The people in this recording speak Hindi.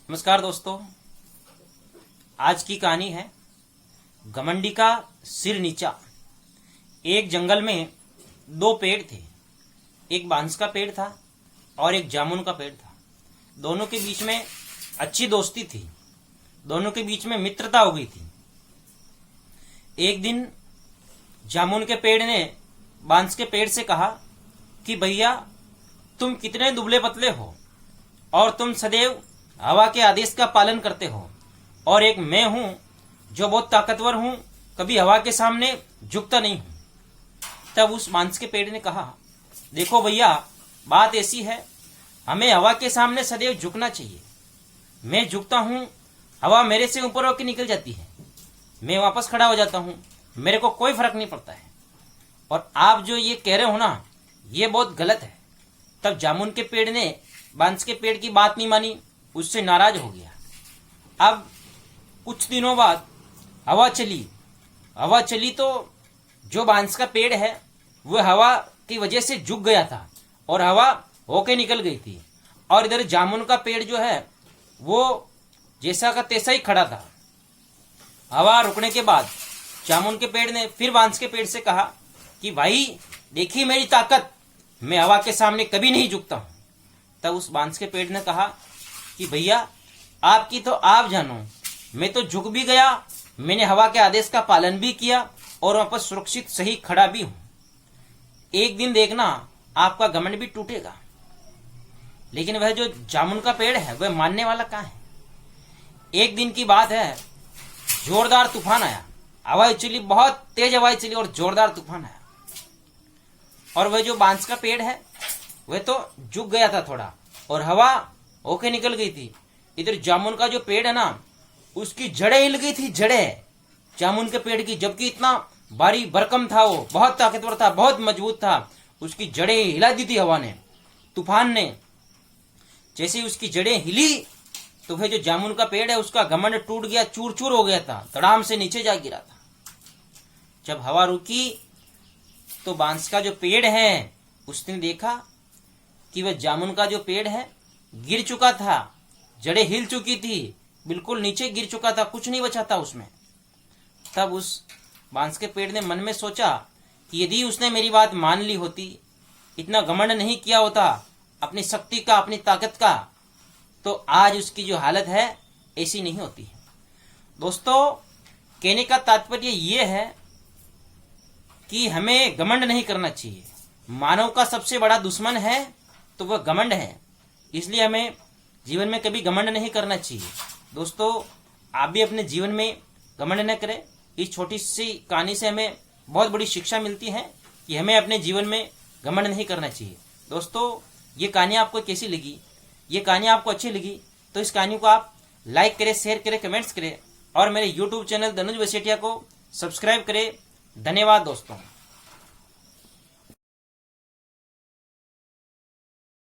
नमस्कार दोस्तों, आज की कहानी है घमंडी का सिर नीचा। एक जंगल में दो पेड़ थे। एक बांस का पेड़ था और एक जामुन का पेड़ था। दोनों के बीच में अच्छी दोस्ती थी, दोनों के बीच में मित्रता हो गई थी। एक दिन जामुन के पेड़ ने बांस के पेड़ से कहा कि भैया, तुम कितने दुबले पतले हो और तुम सदैव हवा के आदेश का पालन करते हो, और एक मैं हूं जो बहुत ताकतवर हूं, कभी हवा के सामने झुकता नहीं हूं। तब उस बांस के पेड़ ने कहा, देखो भैया, बात ऐसी है, हमें हवा के सामने सदैव झुकना चाहिए। मैं झुकता हूं, हवा मेरे से ऊपर होकर निकल जाती है, मैं वापस खड़ा हो जाता हूं, मेरे को कोई फर्क नहीं पड़ता है। और आप जो ये कह रहे हो ना, ये बहुत गलत है। तब जामुन के पेड़ ने बांस के पेड़ की बात नहीं मानी, उससे नाराज हो गया। अब कुछ दिनों बाद हवा चली तो जो बांस का पेड़ है वह हवा की वजह से झुक गया था और हवा होके निकल गई थी, और इधर जामुन का पेड़ जो है वो जैसा का तैसा ही खड़ा था। हवा रुकने के बाद जामुन के पेड़ ने फिर बांस के पेड़ से कहा कि भाई देखिए मेरी ताकत, मैं हवा के सामने कभी नहीं झुकता हूं। तब उस बांस के पेड़ ने कहा कि भैया, आपकी तो आप जानो, मैं तो झुक भी गया, मैंने हवा के आदेश का पालन भी किया और वहां पर सुरक्षित सही खड़ा भी हूं। एक दिन देखना आपका घमंड भी टूटेगा। लेकिन वह जो जामुन का पेड़ है वह मानने वाला कहां है। एक दिन की बात है, जोरदार तूफान आया, हवाएं चली, बहुत तेज हवाएं चली और जोरदार तूफान आया। और वह जो बांस का पेड़ है वह तो झुक गया था थोड़ा, और हवा होके निकल गई थी। इधर जामुन का जो पेड़ है ना, उसकी जड़ें हिल गई थी, जड़ें जामुन के पेड़ की, जबकि इतना भारी भरकम था, वो बहुत ताकतवर था, बहुत मजबूत था, उसकी जड़ें हिला दी थी हवा ने, तूफान ने। जैसे ही उसकी जड़ें हिली तो वह जो जामुन का पेड़ है उसका घमंड टूट गया, चूर चूर हो गया था, धड़ाम से नीचे जा गिरा था। जब हवा रुकी तो बांस का जो पेड़ है उसने देखा कि वह जामुन का जो पेड़ है गिर चुका था, जड़ें हिल चुकी थी, बिल्कुल नीचे गिर चुका था, कुछ नहीं बचा था उसमें। तब उस बांस के पेड़ ने मन में सोचा कि यदि उसने मेरी बात मान ली होती, इतना घमंड नहीं किया होता अपनी शक्ति का, अपनी ताकत का, तो आज उसकी जो हालत है ऐसी नहीं होती। दोस्तों, कहने का तात्पर्य यह है कि हमें घमंड नहीं करना चाहिए। मानव का सबसे बड़ा दुश्मन है तो वह घमंड है, इसलिए हमें जीवन में कभी घमंड नहीं करना चाहिए। दोस्तों, आप भी अपने जीवन में घमंड न करें। इस छोटी सी कहानी से हमें बहुत बड़ी शिक्षा मिलती है कि हमें अपने जीवन में घमंड नहीं करना चाहिए। दोस्तों, ये कहानी आपको कैसी लगी? ये कहानी आपको अच्छी लगी तो इस कहानी को आप लाइक करें, शेयर करें, कमेंट्स करें, और मेरे यूट्यूब चैनल धनुज वसेटिया को सब्सक्राइब करें। धन्यवाद दोस्तों।